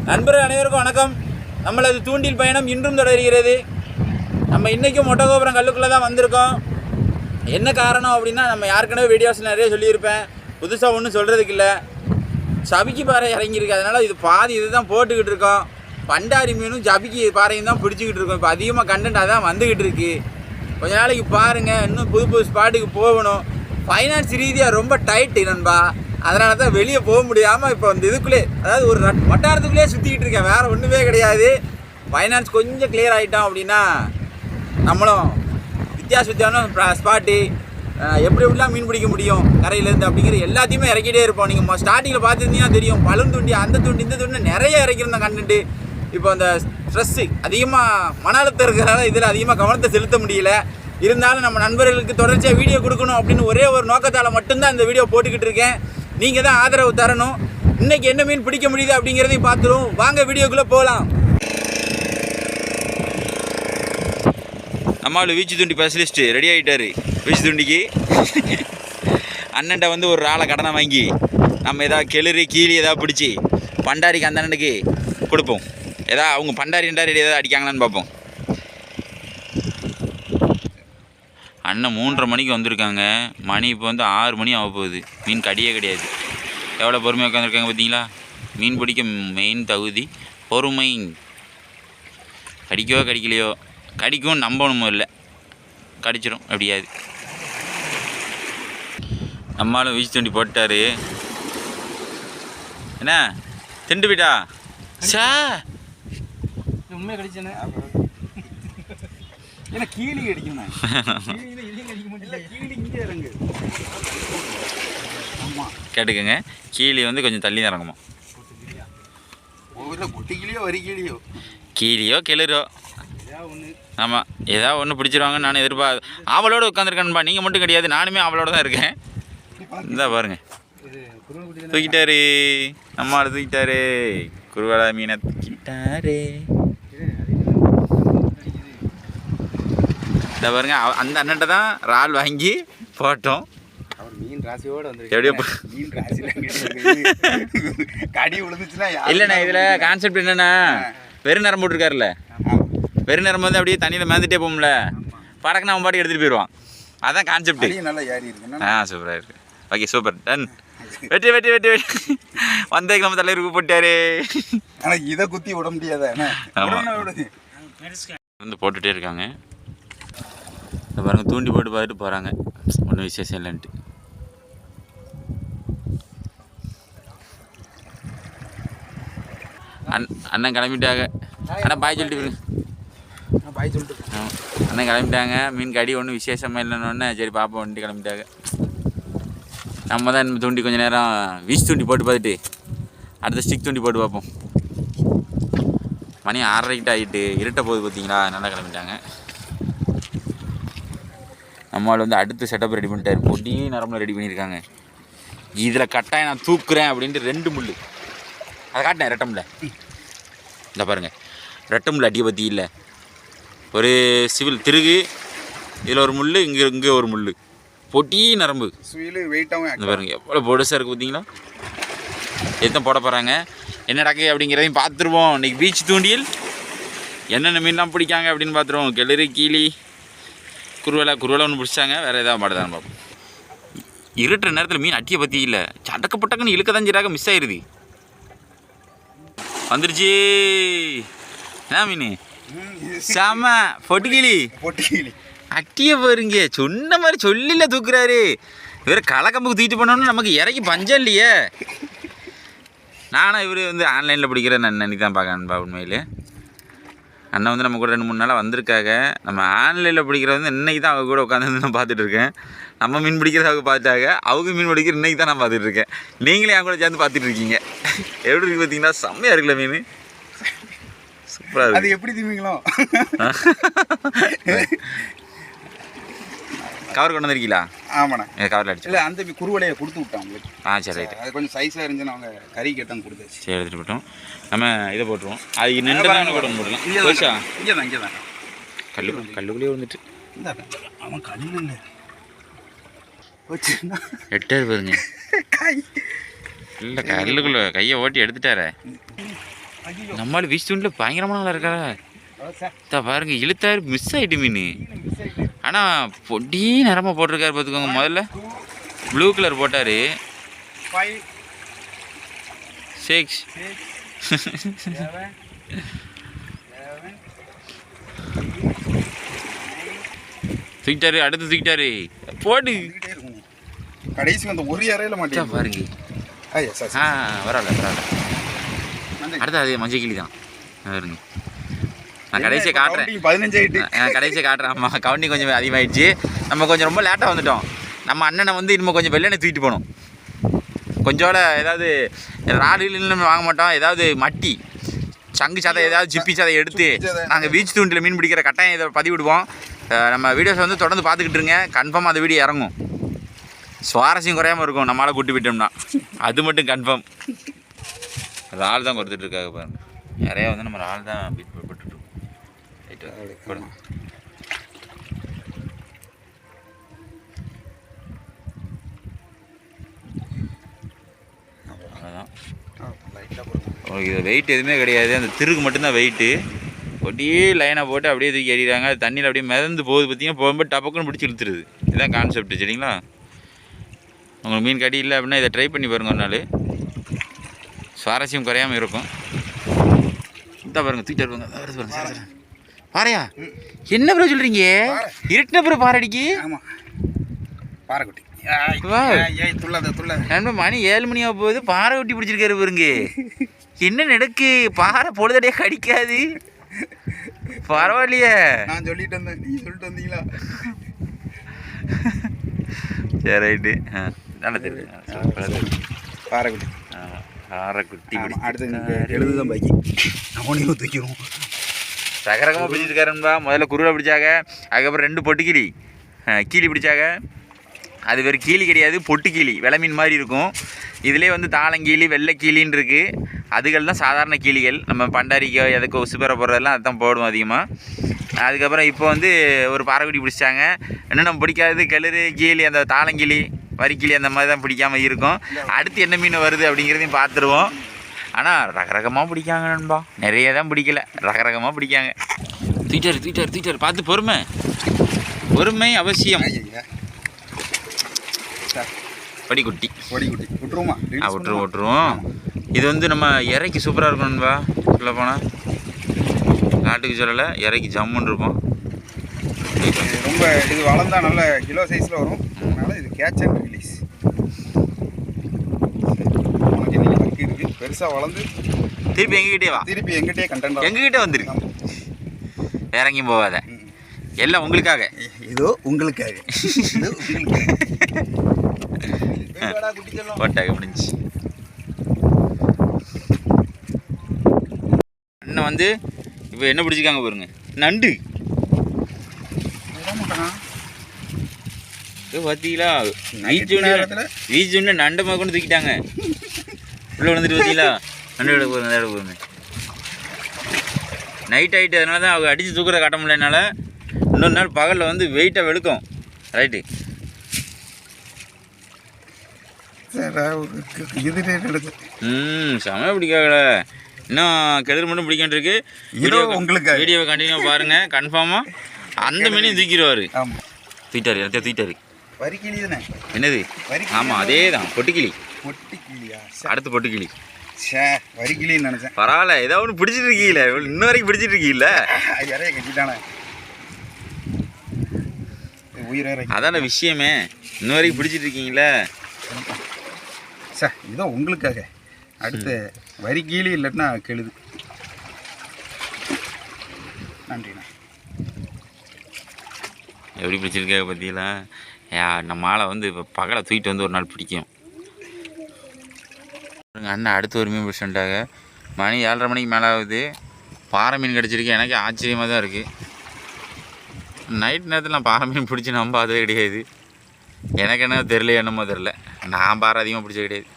நண்பர்கள் அனைவருக்கும் வணக்கம். நம்மளது தூண்டில் பயணம் இன்றும் தொடர்கிறது. நம்ம இன்றைக்கும் மொட்டகோபுரம் கல்லுக்குள்ளே தான் வந்திருக்கோம். என்ன காரணம் அப்படின்னா, நம்ம யாருக்குனவே வீடியோஸில் நிறைய சொல்லியிருப்பேன், புதுசாக ஒன்றும் சொல்கிறதுக்கு இல்லை. சபிக்கி பாறை இறங்கியிருக்கு, அதனால் இது பாதி இது தான் போட்டுக்கிட்டு இருக்கோம். பண்டாரி மீனும் ஜபிக்கி பாறையும் தான் பிடிச்சிக்கிட்டு இருக்கோம். இப்போ அதிகமாக கண்டென்ட் அதான் வந்துக்கிட்டு இருக்கு. கொஞ்ச நாளைக்கு பாருங்கள், இன்னும் புது புது ஸ்பாட்டுக்கு போகணும். ஃபைனான்ஸ் ரீதியாக ரொம்ப டைட்டு நண்பா, அதனால தான் வெளியே போக முடியாமல் இப்போ அந்த இதுக்குள்ளே, அதாவது ஒரு வட்டாரத்துக்குள்ளே சுற்றிக்கிட்டு இருக்கேன். வேறு ஒன்றுமே கிடையாது. ஃபைனான்ஸ் கொஞ்சம் கிளியர் ஆகிட்டோம் அப்படின்னா நம்மளும் வித்தியாசமான ஸ்பாட்டு எப்படி எப்படிலாம் மீன் பிடிக்க முடியும் கரையிலேருந்து அப்படிங்கிற எல்லாத்தையுமே இறக்கிட்டே இருப்போம். நீங்கள் ஸ்டார்டிங்கில் பார்த்துருந்தீங்கன்னா தெரியும், பழும் தூண்டி அந்த தூண்டி இந்த தூண்டி நிறைய இறக்கியிருந்தோம் கண்டென்ட்டு. இப்போ அந்த ஸ்ட்ரெஸ்ஸு அதிகமாக மன அழுத்தம் இருக்கிறனால இதில் அதிகமாக கவனத்தை செலுத்த முடியல. இருந்தாலும் நம்ம நண்பர்களுக்கு தொடர்ச்சியாக வீடியோ கொடுக்கணும் அப்படின்னு ஒரே ஒரு நோக்கத்தால் மட்டும்தான் இந்த வீடியோ போட்டுக்கிட்டு இருக்கேன். நீங்கள் தான் ஆதரவு தரணும். இன்றைக்கி என்ன மீன் பிடிக்க முடியுது அப்படிங்கிறதையும் பார்த்துருவோம். வாங்க வீடியோக்குள்ளே போகலாம். நம்மளு வீச்சு தூண்டி ஸ்பெஷலிஸ்ட்டு ரெடி ஆகிட்டார். வீச்சு தூண்டிக்கு அண்ணன்ட்ட வந்து ஒரு ஆளை கடனை வாங்கி நம்ம எதாவது கிளறி கீழி எதாவது பிடிச்சி பண்டாரிக்கு அந்த அண்ணனுக்கு கொடுப்போம். எதாவது அவங்க பண்டாரி எதாவது அடிக்காங்களான்னு பார்ப்போம். அண்ணன் 3:30 மணிக்கு வந்திருக்காங்க. மணி இப்போ வந்து 6 மணி ஆக போகுது. மீன் கடியே கிடையாது. எவ்வளோ பொறுமையாக உட்காந்துருக்காங்க பார்த்தீங்களா? மீன் பிடிக்க மெயின் தகுதி பொறுமை. கடிக்கவோ கடிக்கலையோ, கடிக்கவும் நம்பணுமோ இல்லை, கடிச்சிடும் எப்படியாது. நம்மளும் வீச்சு தூண்டி போட்டார். என்ன திண்டு போயிட்டா சா உண்மையை கடிச்சேன்னு ஏன்னா கீழே அடிக்கணும். கேட்டுக்கங்க, கீழே வந்து கொஞ்சம் தள்ளி தான் இறங்குமா. கீழியோ கிளறோ, ஆமாம் ஏதாவது ஒன்று பிடிச்சிருவாங்கன்னு நான் ஆவலோடு உட்காந்துருக்கேன்பா. நீங்கள் மட்டும் கிடையாது, நானுமே ஆவலோடு தான் இருக்கேன். இந்தா பாருங்க, தூக்கிட்டாரு நம்மளால் தூக்கிட்டாரு. குருவாலா மீனை தூக்கிட்டாரு. இந்த பாருங்க, அந்த அண்ணன்ட்ட தான் இறால் வாங்கி போட்டோம். மீன் ராசியோட வந்து எப்படியோ மீன் ராசியில் கடி விழுந்துச்சுன்னா இல்லைண்ணா, இதில் கான்செப்ட் என்னென்னா, பெருநரம் போட்டிருக்காருல்ல, பெருநரம் வந்து அப்படியே தண்ணியில் மேந்துட்டே போகும்ல, படக்குன்னு அவன் பாட்டுக்கு எடுத்துகிட்டு போயிடுவான். அதான் கான்செப்ட். நல்லா ஏறி இருக்கு. சூப்பராக இருக்குது. Okay, super, done. வெட்டி வெட்டி வெட்டி வெட்டி வந்ததுக்கு நம்ம தலைவருக்கு போட்டாரு. ஆனால் இதை குத்தி விட முடியாத வந்து போட்டுகிட்டே இருக்காங்க. இந்த பாருங்க, தூண்டி போட்டு பார்த்துட்டு போகிறாங்க. ஒன்றும் விசேஷம் இல்லைன்ட்டு. அண்ணன் கிளம்பிட்டாங்க. அண்ணன் பாய் சொல்லிட்டு பாய் சொல்லிட்டு அண்ணன் கிளம்பிட்டாங்க. மீன் கடி ஒன்றும் விசேஷமாக இல்லைன்னு சரி பாப்பா வந்துட்டு கிளம்பிட்டாங்க. நம்ம தான் இந்த தூண்டி கொஞ்சம் நேரம் வீச்சு தூண்டி போட்டு பார்த்துட்டு அடுத்த ஸ்டிக் தூண்டி போட்டு பார்ப்போம். மணி 6:30 ஆகிட்டு இருட்ட போகுது பார்த்தீங்களா, நல்லா கிளம்பிட்டாங்க. நம்மளால் வந்து அடுத்த செட்டப் ரெடி பண்ணிட்டார். பொடி நரம்பில் ரெடி பண்ணியிருக்காங்க. இதில் கட்டாயம் நான் தூக்குறேன் அப்படின்ட்டு 2 முள் அதை காட்டினேன். ரெட்டமுல்ல இந்த பாருங்கள், ரெட்டமுல்ல அடியை பற்றி இல்லை, ஒரு சிவில் திருகு, இதில் ஒரு முள், இங்கே ஒரு முள், பொட்டி நரம்பு வெயிட்டாகவும். இந்த பாருங்கள் எவ்வளோ பொடுசாக இருக்குது பார்த்தீங்களா. எத்தனை போட போகிறாங்க, என்ன நடக்குது அப்படிங்கிறதையும் பார்த்துருவோம். இன்றைக்கி பீச் தூண்டியில் என்னென்ன மீன்லாம் பிடிக்காங்க அப்படின்னு பார்த்துருவோம். கிளறி கீழி குருவலை ஒன்று பிடிச்சாங்க. வேறு எதாவது மாட்டுதான்னு பார்ப்போம். இருட்டுற நேரத்தில் மீன் அட்டியை பற்றி இல்லை, சடக்கப்பட்டக்குன்னு இழுக்க தான் செய்கிறாங்க, மிஸ் ஆயிடுது. வந்துருச்சு. என்ன மீன்? சாம பொட்டுக்கிளி. அட்டியை பாருங்க, சொன்ன மாதிரி சொல்லில தூக்குறாரு. இவர் கலக்கம்புக்கு தூக்கிட்டு போனோன்னு நமக்கு இறக்கி பஞ்சம் இல்லையே. நானும் இவர் வந்து ஆன்லைனில் பிடிக்கிறேன் நான் அன்றைக்கி தான் பார்க்கணும்பா. உண்மையிலே அண்ணன் வந்து நம்ம கூட 2-3 நாளாக வந்திருக்காங்க. நம்ம ஆன்லைனில் பிடிக்கிறது வந்து இன்றைக்கி தான் அவங்க கூட உட்காந்து நான் பார்த்துட்ருக்கேன். நம்ம மீன் பிடிக்கிறது அவங்க பார்த்தாங்க, அவங்க மீன் பிடிக்கிற இன்றைக்கி தான் நான் பார்த்துட்ருக்கேன். நீங்களே என் கூட சேர்ந்து பார்த்துட்ருக்கீங்க. எப்படி இருக்குது பார்த்தீங்கன்னா, செம்மையாக இருக்குல்ல மீன், சூப்பராக இருக்குது. அது எப்படி தீவீங்களோ கவர் கொண்டு வந்திருக்கீங்களா? ஆமாண்ணா, கவரில் அடிச்சு இல்லை அந்த குருவலையை கொடுத்து விட்டோம் அவங்களுக்கு. சரி ரைட்டு. அது கொஞ்சம் சைஸாக இருந்துச்சுன்னு அவங்க கறி கேட்டாங்க, கொடுத்தாச்சு. சரி, எடுத்துகிட்டு போட்டோம். நம்ம இதை போட்டுருவோம். அது நின்று தான் கூட போடலாம். இங்கே தான் கல்லுக்குள்ளேயே வந்துட்டு அவன் கல்லு இல்லை எட்டாரு பாருங்க. இல்லை கல்லுக்குள்ள கையை ஓட்டி எடுத்துட்டாரே. நம்மளால வீச்சு தூண்டில் பயங்கரமான ஆளா இருக்கா பாருங்க, இழுத்தாரு மிஸ் ஆகிட்டு மீன். ஆனால் பொடி நிறமா போட்டிருக்காரு பார்த்துக்கோங்க. முதல்ல ப்ளூ கலர் போட்டார். 6 தூக்கிட்டாரு, அடுத்து தூக்கிட்டாரு. போடு கடைசி வந்து ஒரு அறையில மாட்டேன் பாருங்க. பரவாயில்ல. அடுத்து அது மஞ்சள் கிளி தான் பாருங்க. நான் கடைசியை காட்டுறேன். 15 ஆயிட்டு. கடைசியை காட்டுறேன். ஆமாம், கவுண்டிங் கொஞ்சம் அதிகமாகிடுச்சு. நம்ம கொஞ்சம் ரொம்ப லேட்டாக வந்துட்டோம். நம்ம அண்ணனை வந்து இன்னும் கொஞ்சம் வெள்ளனை தூக்கிட்டு போகணும். கொஞ்சோட ஏதாவது ராடுன்னு நம்ம வாங்க மாட்டோம். ஏதாவது மட்டி சங்கு சாதை, ஏதாவது சிப்பி சாதை எடுத்து நாங்கள் பீச் தூண்டில் மீன் பிடிக்கிற கட்டாயம் இதை பதிவிடுவோம். நம்ம வீடியோஸை வந்து தொடர்ந்து பார்த்துக்கிட்டு இருங்க. கன்ஃபார்ம் அந்த வீடியோ இறங்கும். சுவாரஸ்யம் குறையாமல் இருக்கும் நம்மளால் கூட்டி விட்டோம்னா. அது மட்டும் கன்ஃபார்ம். ரால் தான் கொடுத்துட்ருக்காங்க பாருங்க. நிறையா வந்து நம்ம ரால் தான் பீட் போட்டுட்ருக்கோம். ரைட்டு போடுங்க. அவ்வளோதான். உங்களுக்கு இது வெயிட் எதுவுமே கிடையாது. அந்த திருகு மட்டும்தான் வெயிட்டு. அப்படியே லைனை போட்டு அப்படியே தூக்கி எறிகிறாங்க. அது தண்ணியில் அப்படியே மிதந்து போகுது. பார்த்தீங்கன்னா போகும்போது டப்புக்குன்னு பிடிச்சி இழுத்துருது. இதுதான் கான்செப்ட். சரிங்களா? உங்களுக்கு மீன் கட்டி இல்லை அப்படின்னா இதை ட்ரை பண்ணி பாருங்க ஒரு நாள். சுவாரஸ்யம் குறையாமல் இருக்கும். இதான் பாருங்க, தூக்கிட்டு இருப்பாங்க. பாருங்க பாறையா? என்ன ப்ரோ சொல்கிறீங்க? இருட்டின ப்ரோ பாறைடிக்கு. ஆமாம், பாறைக்குட்டி. மணி 7 மணியாக போகுது. பாறை குட்டி பிடிச்சிருக்காரு பாருங்க. என்ன நடக்கு? பாறை பொழுதடையே கடிக்காது. பரவாயில்லையே. நான் சொல்லிட்டு வந்தேன், நீ சொல்லிட்டு வந்தீங்களா? சரி ரைட்டு. நல்லா தெரியுது. பாறைக்குட்டி. பாறைக்குட்டி அடுத்து எழுதுதான் பாக்கி. அவனையும் தூக்கிடுவோம். ரகரகமாக பிடிச்சிருக்காருன்பா. முதல்ல குருவை பிடிச்சாங்க. அதுக்கப்புறம் 2 பொட்டு கிளி கீழி பிடிச்சாங்க. அது வேறு கீழி கிடையாது, பொட்டு கீழி. வெலை மீன் மாதிரி இருக்கும். இதிலே வந்து தாளங்கீழி, வெள்ளை கீழின்னு இருக்குது. அதுகள் தான் சாதாரண கீழிகள். நம்ம பண்டாரிக்கோ எதுக்கோ உசுப்பெற போடுறதெல்லாம் அதுதான் போடுவோம் அதிகமாக. அதுக்கப்புறம் இப்போ வந்து ஒரு பாறைக்குட்டி பிடிச்சாங்க. இன்னும் நம்ம பிடிக்காதது கிளறு கீழி, அந்த தாளங்கிளி, வரிக்கிளி அந்த மாதிரி தான் பிடிக்காமல் இருக்கும். அடுத்து என்ன மீன் வருது அப்படிங்கிறதையும் பார்த்துருவோம். ஆனால் ரகரகமாக பிடிக்காங்க நண்பா. நிறைய தான் பிடிக்கல, ரகரகமாக பிடிக்காங்க. தூக்கிட்டாரு. பார்த்து பொறுமை அவசியம். படிக்குட்டி விட்டுருவோமா? விட்டுருவோம். இது வந்து நம்ம இறைக்கு சூப்பராக இருக்கும் நண்பா. சொல்ல போனால் நாட்டுக்கு சொல்லலை, இறைக்கு ஜம்முன்னு இருக்கும். ரொம்ப இது வளர்ந்தா நல்ல கிலோ சைஸில் வரும். அதனால இது கேட்ச் அண்ட் ரிலீஸ். உனக்கு இன்னைக்கு வரைக்கும் இருக்குது. பெருசாக வளர்ந்து திருப்பி எங்ககிட்டே வா. திருப்பி எங்கிட்டே கண்டென்ட் எங்ககிட்ட வந்துருக்கு. வேற எங்கேயும் போகாத. எல்லாம் உங்களுக்காக. இதோ உங்களுக்காக. போட்டாங்க முடிஞ்சு. அண்ணன் வந்து இப்போ என்ன பிடிச்சிருக்காங்க பாருங்க, நண்டு. பார்த்தீங்களா? வீச்சு நண்டை மாதிரி கொண்டு தூக்கிட்டாங்க. உள்ள விழுந்துட்டு பார்த்தீங்களா? நண்டு விட போருங்க. நைட் ஆகிட்டு, அதனால தான் அவங்க அடித்து தூக்குறத காட்ட முடியல என்னால். இன்னொரு நாள் பகலில் வந்து வெயிட்டாக வெளுக்கும். ரைட்டு. செமையாக பிடிக்காகல. இன்னும் கெடுதல் மட்டும் பிடிக்கின்றிருக்கு. வீடியோவை கண்டினியூ பாருங்கள். கன்ஃபார்மாக அந்த மீனையும் தூக்கிடுவார். தூக்கிட்டாரு, எல்லாத்தையும் தூக்கிட்டாரு. என்னது? ஆமாம், அதே தான். பொட்டுக்கிளி. அடுத்து பொட்டுக்கிளி. வரிக்கிளின்னு நினைச்சேன். பரவாயில்ல, ஏதோ ஒன்று பிடிச்சிட்டு இருக்கீங்களே. இன்ன வரைக்கும் பிடிச்சிட்டு இருக்கீங்கள. இறைய கட்டிட்டானே, அதான விஷயமே. இன்ன வரைக்கும் பிடிச்சிட்டு இருக்கீங்களே. சார் இதோ உங்களுக்காக. அடுத்து வரிக்கிளி இல்லைன்னா கெழுது. நன்றிண்ணா. எப்படி பிடிச்சிருக்காங்க பார்த்தீங்களா? நம்ம ஆளை வந்து இப்போ பகலை தூக்கிட்டு வந்து ஒரு நாள் பிடிக்கும். அண்ணன் அடுத்து ஒரு மீன் பிடிச்சிட்டாங்க. மணி 7:30 மணிக்கு மேலே ஆகுது. பாறை மீன் கிடச்சிருக்கு. எனக்கு ஆச்சரியமாக தான் இருக்குது. நைட் நேரத்தில் நான் பாறை மீன் பிடிச்சி நம்பாததே கிடையாது. எனக்கு என்ன தெரில, என்னமோ தெரில. நான் பாறை அதிகமாக பிடிச்ச கிடையாது.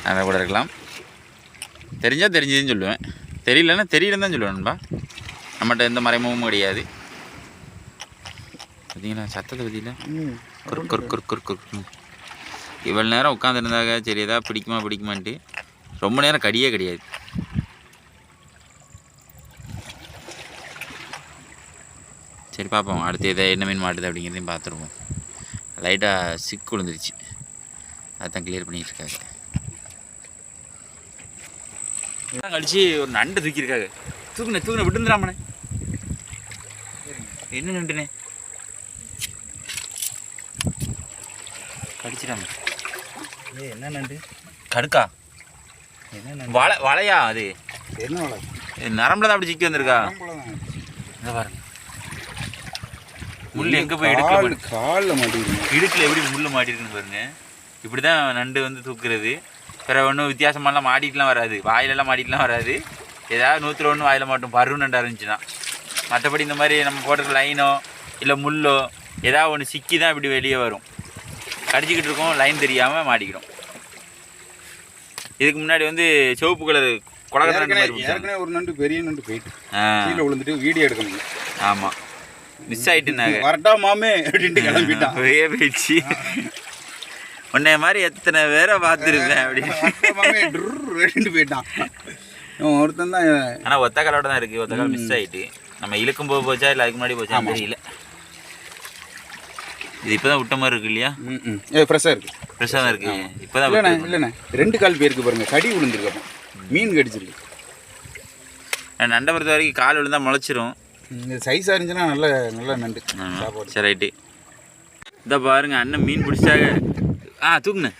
அதை கூட இருக்கலாம். தெரிஞ்சால் தெரிஞ்சதுன்னு சொல்லுவேன், தெரியலன்னா தெரியலன்னு தான் சொல்லுவேன் நண்பா. நம்மகிட்ட எந்த மறைமுகமும் கிடையாது. பார்த்தீங்களா சத்தத்தை பற்றியில்? குறுக்கு இவ்வளோ நேரம் உட்காந்துருந்தாங்க. சரி, எதாவது பிடிக்குமான்ட்டு ரொம்ப நேரம் கடியே கிடையாது. பார்ப்போம் அடுத்து எதை என்ன மீன் மாட்டுது அப்படிங்கிறதையும் பார்த்துருவோம். லைட்டாக சிக்கு விழுந்துருச்சு, அதான் கிளியர் பண்ணிகிட்டு இருக்காங்க. கழிச்சு ஒரு நண்டை தூக்கியிருக்காங்க. தூக்குனே விட்டுந்துடாமண்ணே. என்ன நண்டுண்ணே கடிச்சிடாம? என்ன நண்டு? கடுக்கா? என்ன நண்டு? வலையா அது? என்ன வலை? நரம்புல தான் அப்படி சிக்கி வந்திருக்கா. இந்த பாருங்க முள் எங்கே போய் எடுக்கல, காலில் மாட்டிருக்கு. இடுக்கில் எப்படி முள் மாட்டிருக்குன்னு பாருங்க. இப்படி தான் நண்டு வந்து தூக்குறது. பிற ஒன்றும் வித்தியாசமாலாம் மாட்டிட்டுலாம் வராது, வாயிலெல்லாம் மாட்டிட்டுலாம் வராது. ஏதாவது 101 வாயில் மாட்டும் பருவம் நண்டாக இருந்துச்சுன்னா. மற்றபடி இந்த மாதிரி நம்ம போடுற லைனோ இல்லை முள்ளோ ஏதாவது ஒன்று சிக்கி தான் இப்படி வெளியே வரும். கடிச்சிக்கிட்டு இருக்கோம், லைன் தெரியாமல் மாட்டிக்கிறோம். இதுக்கு முன்னாடி வந்து சிவப்பு கலர் குளக்கட்ட நண்டு மாதிரி ஏற்கனவே ஒரு நண்டு பெரிய நண்டு போயிட்டு கீழே விழுந்துட்டு வீடியோ எடுக்கணும். ஆமாம், மிஸ் ஆகிட்டுனாங்க. வரட்டா மாமே அப்படின்ட்டு கிளம்பிட்டான். ஒரே பேச்சு. உன்னை மாதிரி எத்தனை பேரை பார்த்துருப்பேன் அப்படின்னு போயிட்டான் ஒருத்தன் தான். ஆனால் ஒத்த காலோட தான் இருக்குது, ஒத்த கால் மிஸ் ஆகிட்டு. நம்ம இழுக்கும் போது போச்சா இல்லை அதுக்கு முன்னாடி போச்சா தெரியல. இது இப்போ தான் விட்ட மாதிரி இருக்கு இல்லையா? ஃப்ரெஷ்ஷாக இருக்குது. ஃப்ரெஷ்ஷாக தான் இருக்குது இப்போ தான். இல்லைண்ணே 2 கால் போயிருக்கு பாருங்க, கடி விழுந்துருக்கு, மீன் கடிச்சிருக்கு. நண்டை பொறுத்த வரைக்கும் கால் விழுந்தால் முளைச்சிரும். இந்த சைஸாக இருந்துச்சுன்னா நல்ல நண்டு சாப்பாடு. சரி ரைட்டு. இதை பாருங்க அண்ணன் மீன் பிடிச்சாங்க. தூக்குண்ணே.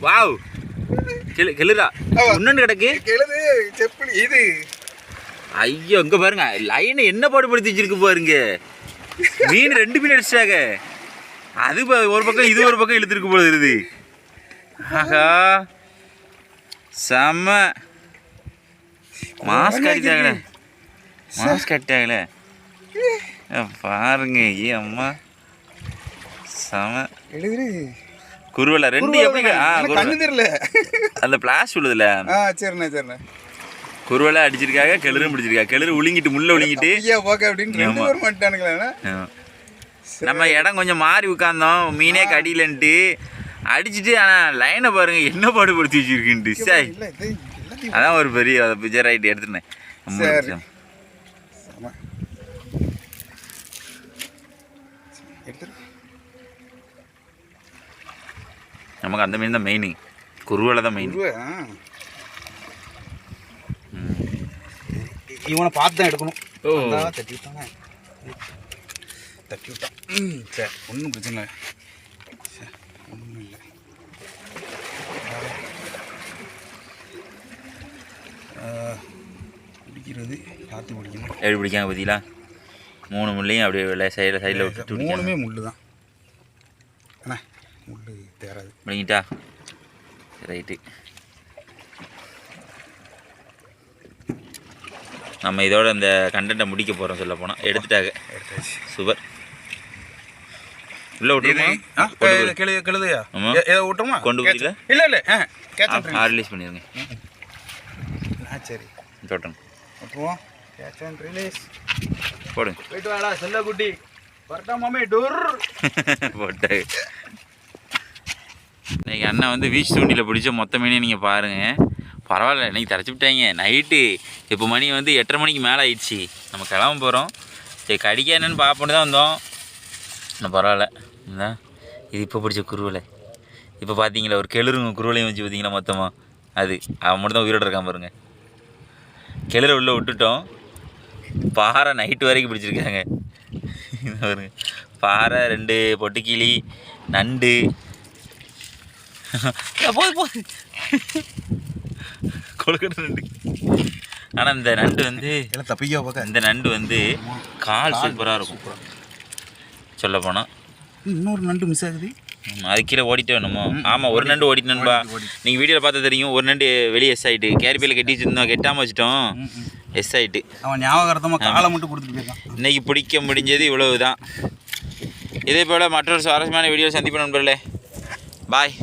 வாவ் கெளுரா ஒன்று கிடக்கு. கெளுது செப்பலி இது. ஐயோ இங்கே பாருங்க லைனை என்ன பாடுபடுத்தி வச்சிருக்கு பாருங்க. மீன் 2 மீன் அடிச்சிட்டாங்க. அது ஒரு பக்கம் இது ஒரு பக்கம் இழுத்துருக்கு போல இருக்குது. ஆஹா செம்ம. மாஸ்க் அடித்தாங்களே, மாஸ்க் அடித்தாங்களே பாருங்க. அம்மா செம. குருவலை 2 எப்படி கண்ணு தெரியல, அந்த பிளாஸ் விழுதுல. சரிண்ணே குருவலை அடிச்சிருக்காங்க, கிளறும் பிடிச்சிருக்காங்க. கிளறு உழுங்கிட்டு முள்ள உழுங்கிட்டு நம்ம இடம் கொஞ்சம் மாறி உட்காந்தோம், மீனே கடியிலன்ட்டு அடிச்சுட்டு. ஆனால் லைனை பாருங்க என்ன பாடுபடுத்தி வச்சிருக்குன்ட்டு. சாய் அதான் ஒரு பெரிய பிக்சர் ரைட் எடுத்துனேன். நமக்கு அந்த மீன் தான் மெயின், குருவலை தான் மெயின். இவனை பார்த்து தான் எடுக்கணும். தட்டி விட்டாங்க, தட்டி விட்டான். சரி ஒன்றும் பிரச்சனை இல்லை, ஒன்றும் இல்லை. பிடிக்கிறது பார்த்து பிடிக்கணும். எப்படி பிடிக்காங்க பார்த்தீங்களா? 3 முள்ளையும் அப்படியே சைடில் விட்டு 3மே முள் தான். அண்ணா முள் தேராது. பிடிங்கிட்டா ரைட்டு. நம்ம இதோட இந்த கண்டென்ட்டை முடிக்க போகிறோம். சொல்ல போனால் எடுத்துட்டாங்க. சூப்பர். உள்ள விட்டுருமா? கெழுதையா? ஏதோ விட்டுருமா? கொண்டு போயில இல்லை ரிலீஸ் பண்ணிடுங்க. சரி தொட்டணும் விட்டுருவோம். கேட்ச் அண்ட் ரிலீஸ் போடுங்க. போயிட்டு வாடா செல்ல குட்டி. வரட்டா மாமே டோர் போட்டாங்க. இன்றைக்கி அண்ணன் வந்து வீச்சு தூண்டியில் பிடிச்ச மொத்த மீனையும் நீங்கள் பாருங்கள். பரவாயில்ல, இன்றைக்கி தரைச்சி விட்டாங்க. நைட்டு இப்போ மணி வந்து 8:30 மணிக்கு மேலே ஆயிடுச்சு. நம்ம கிளம்ப போகிறோம். சரி கடிக்க என்னன்னு பார்ப்போன்னு தான் வந்தோம். இன்னும் பரவாயில்ல. இந்த இது இப்போ பிடிச்ச குருவலை. இப்போ பார்த்தீங்களா ஒரு கிளறுங்க குருவலையும் வச்சு பார்த்தீங்களா மொத்தமாக. அது அவன் மட்டும் தான் உயிரோடு இருக்கான் பாருங்கள். கிளறு உள்ளே விட்டுட்டோம். பாறை நைட்டு வரைக்கும் பிடிச்சிருக்காங்க பாருங்க. பாறை 2 பொட்டுக்கிளி நண்டு. போது கொழுக்கட்டை நண்டு. ஆனால் இந்த நண்டு வந்து இந்த நண்டு வந்து கால் சூப்பராக இருக்கும் சொல்ல போனால். இன்னொரு நண்டு மிஸ் ஆகுது. அது கீழே ஓடிட்டே வேணுமோ? ஆமாம் ஒரு நண்டு ஓடிட்டேன்பா. நீங்கள் வீடியோவில் பார்த்தா தெரியும். ஒரு நண்டு வெளியே எஸ் ஆகிட்டு கேரிபியில் கட்டி வச்சுருந்தோம், கெட்டாமல் வச்சுட்டோம், எஸ் ஆகிட்டு. அவன் ஞாபகார்த்தமாக காலை மட்டும் கொடுத்துட்டு போயிருக்கான். இன்றைக்கி பிடிக்க முடிஞ்சது இவ்வளவு தான். இதே போல் மற்றொரு சுவாரஸ்யமான வீடியோ சந்திப்போம் நண்பர்களே. பாய்.